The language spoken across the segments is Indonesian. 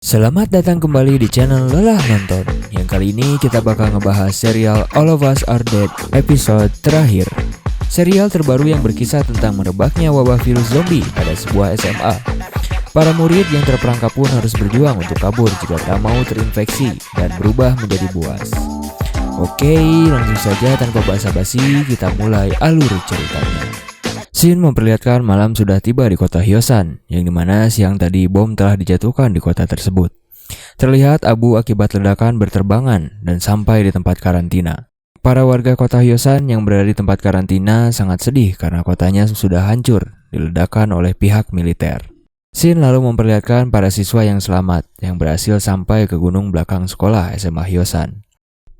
Selamat datang kembali di channel Lelah Nonton. Yang kali ini kita bakal ngebahas serial All of Us Are Dead episode terakhir. Serial terbaru yang berkisah tentang merebaknya wabah virus zombie pada sebuah SMA. Para murid yang terperangkap pun harus berjuang untuk kabur jika tak mau terinfeksi dan berubah menjadi buas. Oke, langsung saja tanpa basa-basi kita mulai alur ceritanya. Scene memperlihatkan malam sudah tiba di kota Hyosan, yang dimana siang tadi bom telah dijatuhkan di kota tersebut. Terlihat abu akibat ledakan berterbangan dan sampai di tempat karantina. Para warga kota Hyosan yang berada di tempat karantina sangat sedih karena kotanya sudah hancur diledakkan oleh pihak militer. Scene lalu memperlihatkan para siswa yang selamat yang berhasil sampai ke gunung belakang sekolah SMA Hyosan.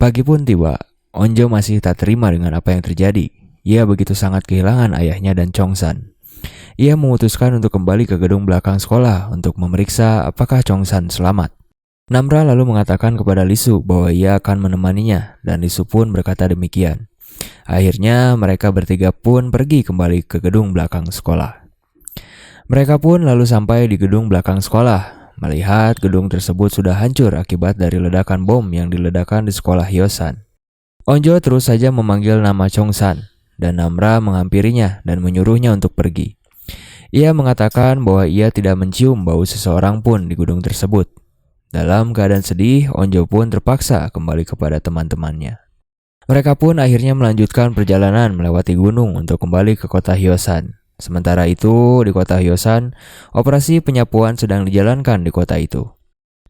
Pagi pun tiba, Onjo masih tak terima dengan apa yang terjadi. Ia begitu sangat kehilangan ayahnya dan Chongsan. Ia memutuskan untuk kembali ke gedung belakang sekolah untuk memeriksa apakah Chongsan selamat. Namra lalu mengatakan kepada Lisu bahwa ia akan menemaninya dan Lisu pun berkata demikian. Akhirnya mereka bertiga pun pergi kembali ke gedung belakang sekolah. Mereka pun lalu sampai di gedung belakang sekolah, melihat gedung tersebut sudah hancur akibat dari ledakan bom yang diledakkan di sekolah Hyosan. Onjo terus saja memanggil nama Chongsan. Dan Namra menghampirinya dan menyuruhnya untuk pergi. Ia mengatakan bahwa ia tidak mencium bau seseorang pun di gedung tersebut. Dalam keadaan sedih, Onjo pun terpaksa kembali kepada teman-temannya. Mereka pun akhirnya melanjutkan perjalanan melewati gunung untuk kembali ke kota Hyosan. Sementara itu, di kota Hyosan, operasi penyapuan sedang dijalankan di kota itu.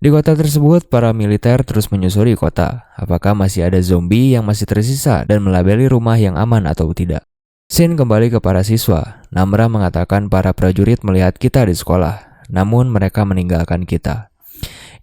Di kota tersebut, para militer terus menyusuri kota. Apakah masih ada zombie yang masih tersisa dan melabeli rumah yang aman atau tidak? Scene kembali ke para siswa. Namra mengatakan para prajurit melihat kita di sekolah, namun mereka meninggalkan kita.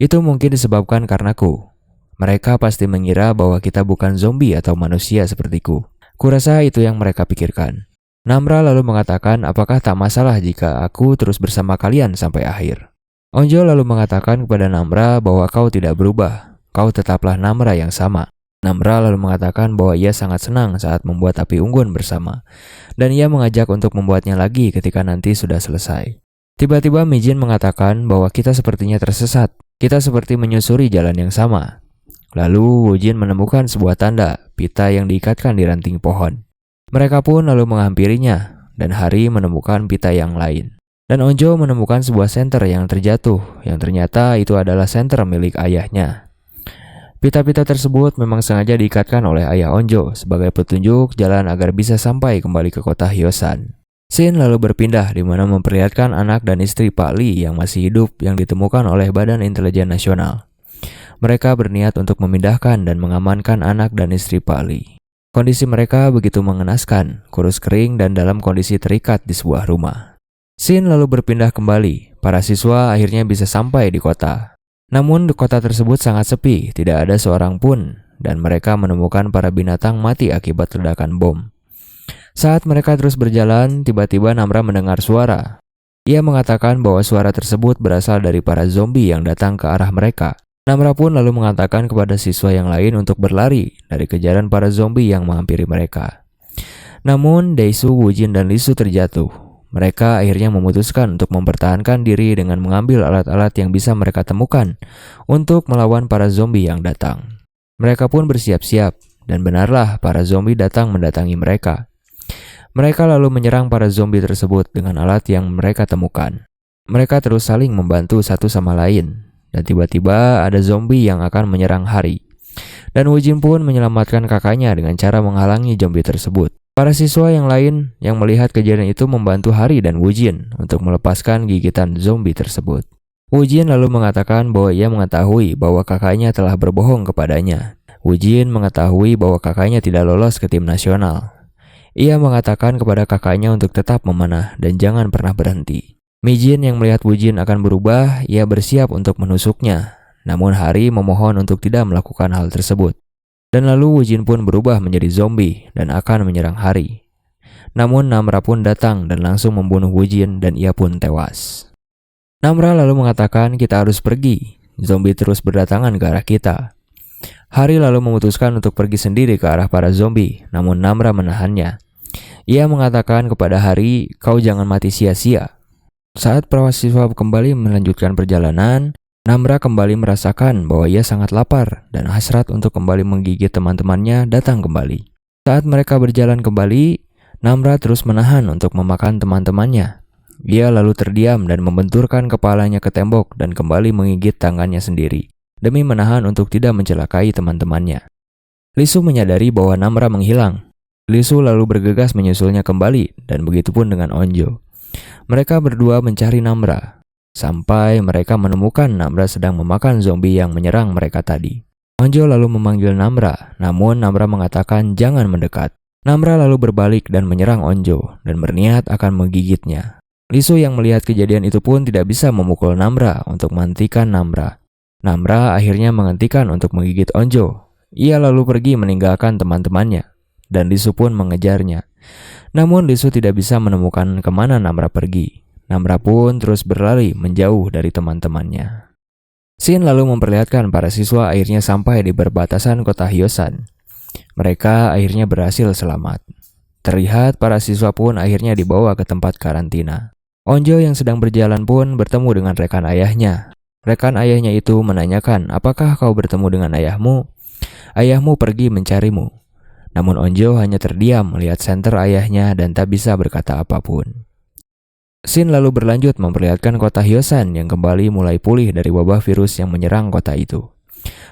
Itu mungkin disebabkan karenaku. Mereka pasti mengira bahwa kita bukan zombie atau manusia sepertiku. Kurasa itu yang mereka pikirkan. Namra lalu mengatakan apakah tak masalah jika aku terus bersama kalian sampai akhir. Onjo lalu mengatakan kepada Namra bahwa kau tidak berubah, kau tetaplah Namra yang sama. Namra lalu mengatakan bahwa ia sangat senang saat membuat api unggun bersama, dan ia mengajak untuk membuatnya lagi ketika nanti sudah selesai. Tiba-tiba Mijin mengatakan bahwa kita sepertinya tersesat, kita seperti menyusuri jalan yang sama. Lalu Wujin menemukan sebuah tanda, pita yang diikatkan di ranting pohon. Mereka pun lalu menghampirinya, dan Hari menemukan pita yang lain. Dan Onjo menemukan sebuah senter yang terjatuh, yang ternyata itu adalah senter milik ayahnya. Pita-pita tersebut memang sengaja diikatkan oleh ayah Onjo sebagai petunjuk jalan agar bisa sampai kembali ke kota Hyosan. Scene lalu berpindah di mana memperlihatkan anak dan istri Pak Lee yang masih hidup yang ditemukan oleh Badan Intelijen Nasional. Mereka berniat untuk memindahkan dan mengamankan anak dan istri Pak Lee. Kondisi mereka begitu mengenaskan, kurus kering dan dalam kondisi terikat di sebuah rumah. Scene lalu berpindah kembali, para siswa akhirnya bisa sampai di kota. Namun di kota tersebut sangat sepi, tidak ada seorang pun, dan mereka menemukan para binatang mati akibat ledakan bom. Saat mereka terus berjalan, tiba-tiba Namra mendengar suara. Ia mengatakan bahwa suara tersebut berasal dari para zombie yang datang ke arah mereka. Namra pun lalu mengatakan kepada siswa yang lain untuk berlari dari kejaran para zombie yang menghampiri mereka. Namun Daesu, Wujin, dan Lisu terjatuh. Mereka akhirnya memutuskan untuk mempertahankan diri dengan mengambil alat-alat yang bisa mereka temukan untuk melawan para zombie yang datang. Mereka pun bersiap-siap, dan benarlah para zombie datang mendatangi mereka. Mereka lalu menyerang para zombie tersebut dengan alat yang mereka temukan. Mereka terus saling membantu satu sama lain, dan tiba-tiba ada zombie yang akan menyerang Hari. Dan Wujin pun menyelamatkan kakaknya dengan cara menghalangi zombie tersebut. Para siswa yang lain yang melihat kejadian itu membantu Hari dan Wujin untuk melepaskan gigitan zombie tersebut. Wujin lalu mengatakan bahwa ia mengetahui bahwa kakaknya telah berbohong kepadanya. Wujin mengetahui bahwa kakaknya tidak lolos ke tim nasional. Ia mengatakan kepada kakaknya untuk tetap memanah dan jangan pernah berhenti. Mijin yang melihat Wujin akan berubah, ia bersiap untuk menusuknya. Namun Hari memohon untuk tidak melakukan hal tersebut. Dan lalu Wujin pun berubah menjadi zombie dan akan menyerang Hari. Namun Namra pun datang dan langsung membunuh Wujin dan ia pun tewas. Namra lalu mengatakan kita harus pergi. Zombie terus berdatangan ke arah kita. Hari lalu memutuskan untuk pergi sendiri ke arah para zombie, namun Namra menahannya. Ia mengatakan kepada Hari, kau jangan mati sia-sia. Saat para siswa kembali melanjutkan perjalanan, Namra kembali merasakan bahwa ia sangat lapar dan hasrat untuk kembali menggigit teman-temannya datang kembali. Saat mereka berjalan kembali, Namra terus menahan untuk memakan teman-temannya. Ia lalu terdiam dan membenturkan kepalanya ke tembok dan kembali menggigit tangannya sendiri, demi menahan untuk tidak mencelakai teman-temannya. Lisu menyadari bahwa Namra menghilang. Lisu lalu bergegas menyusulnya kembali, dan begitupun dengan Onjo. Mereka berdua mencari Namra, sampai mereka menemukan Namra sedang memakan zombie yang menyerang mereka tadi. Onjo lalu memanggil Namra, namun Namra mengatakan jangan mendekat. Namra lalu berbalik dan menyerang Onjo, dan berniat akan menggigitnya. Lisu yang melihat kejadian itu pun tidak bisa memukul Namra untuk menghentikan Namra. Namra akhirnya menghentikan untuk menggigit Onjo. Ia lalu pergi meninggalkan teman-temannya, dan Lisu pun mengejarnya. Namun Lisu tidak bisa menemukan kemana Namra pergi. Namra pun terus berlari menjauh dari teman-temannya. Scene lalu memperlihatkan para siswa akhirnya sampai di perbatasan kota Hyosan. Mereka akhirnya berhasil selamat. Terlihat para siswa pun akhirnya dibawa ke tempat karantina. Onjo yang sedang berjalan pun bertemu dengan rekan ayahnya. Rekan ayahnya itu menanyakan, apakah kau bertemu dengan ayahmu? Ayahmu pergi mencarimu. Namun Onjo hanya terdiam melihat senter ayahnya dan tak bisa berkata apapun. Scene lalu berlanjut memperlihatkan kota Hyosan yang kembali mulai pulih dari wabah virus yang menyerang kota itu.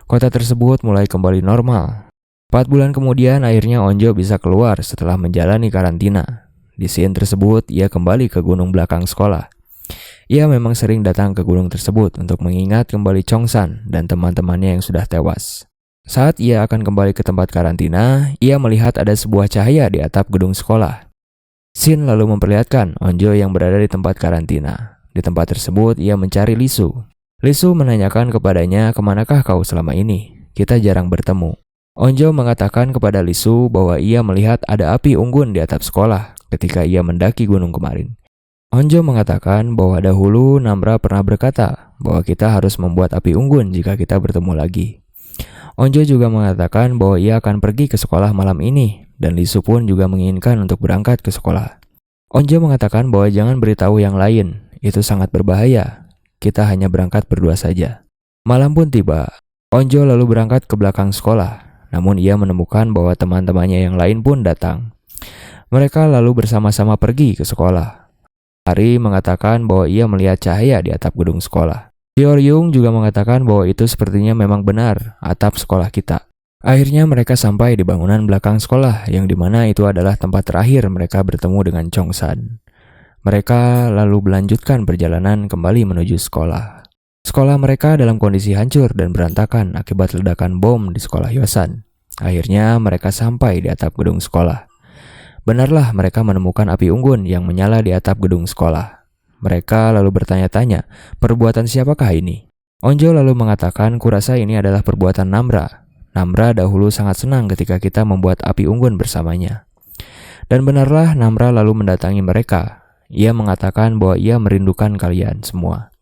Kota tersebut mulai kembali normal. 4 bulan kemudian akhirnya Onjo bisa keluar setelah menjalani karantina. Di scene tersebut, ia kembali ke gunung belakang sekolah. Ia memang sering datang ke gunung tersebut untuk mengingat kembali Chongsan dan teman-temannya yang sudah tewas. Saat ia akan kembali ke tempat karantina, ia melihat ada sebuah cahaya di atap gedung sekolah. Scene lalu memperlihatkan Onjo yang berada di tempat karantina. Di tempat tersebut, ia mencari Lisu. Lisu menanyakan kepadanya, kemanakah kau selama ini? Kita jarang bertemu. Onjo mengatakan kepada Lisu bahwa ia melihat ada api unggun di atap sekolah ketika ia mendaki gunung kemarin. Onjo mengatakan bahwa dahulu Namra pernah berkata bahwa kita harus membuat api unggun jika kita bertemu lagi. Onjo juga mengatakan bahwa ia akan pergi ke sekolah malam ini, dan Lisu pun juga menginginkan untuk berangkat ke sekolah. Onjo mengatakan bahwa jangan beritahu yang lain, itu sangat berbahaya. Kita hanya berangkat berdua saja. Malam pun tiba. Onjo lalu berangkat ke belakang sekolah, namun ia menemukan bahwa teman-temannya yang lain pun datang. Mereka lalu bersama-sama pergi ke sekolah. Ari mengatakan bahwa ia melihat cahaya di atap gedung sekolah. Hyoryung juga mengatakan bahwa itu sepertinya memang benar, atap sekolah kita. Akhirnya mereka sampai di bangunan belakang sekolah, yang dimana itu adalah tempat terakhir mereka bertemu dengan Chongsan. Mereka lalu melanjutkan perjalanan kembali menuju sekolah. Sekolah mereka dalam kondisi hancur dan berantakan akibat ledakan bom di sekolah Hyosan. Akhirnya mereka sampai di atap gedung sekolah. Benarlah mereka menemukan api unggun yang menyala di atap gedung sekolah. Mereka lalu bertanya-tanya, perbuatan siapakah ini? Onjo lalu mengatakan, kurasa ini adalah perbuatan Namra. Namra dahulu sangat senang ketika kita membuat api unggun bersamanya. Dan benarlah Namra lalu mendatangi mereka. Ia mengatakan bahwa ia merindukan kalian semua.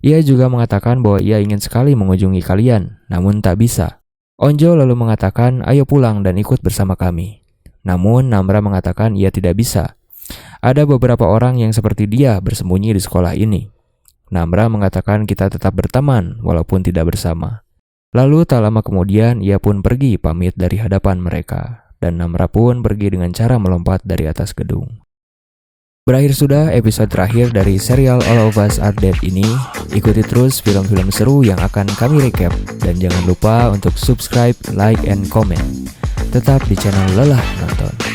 Ia juga mengatakan bahwa ia ingin sekali mengunjungi kalian, namun tak bisa. Onjo lalu mengatakan, ayo pulang dan ikut bersama kami. Namun Namra mengatakan ia tidak bisa. Ada beberapa orang yang seperti dia bersembunyi di sekolah ini. Namra mengatakan kita tetap berteman walaupun tidak bersama. Lalu tak lama kemudian ia pun pergi pamit dari hadapan mereka. Dan Namra pun pergi dengan cara melompat dari atas gedung. Berakhir sudah episode terakhir dari serial All of Us Are Dead ini. Ikuti terus film-film seru yang akan kami recap. Dan jangan lupa untuk subscribe, like, and comment. Tetap di channel Lelah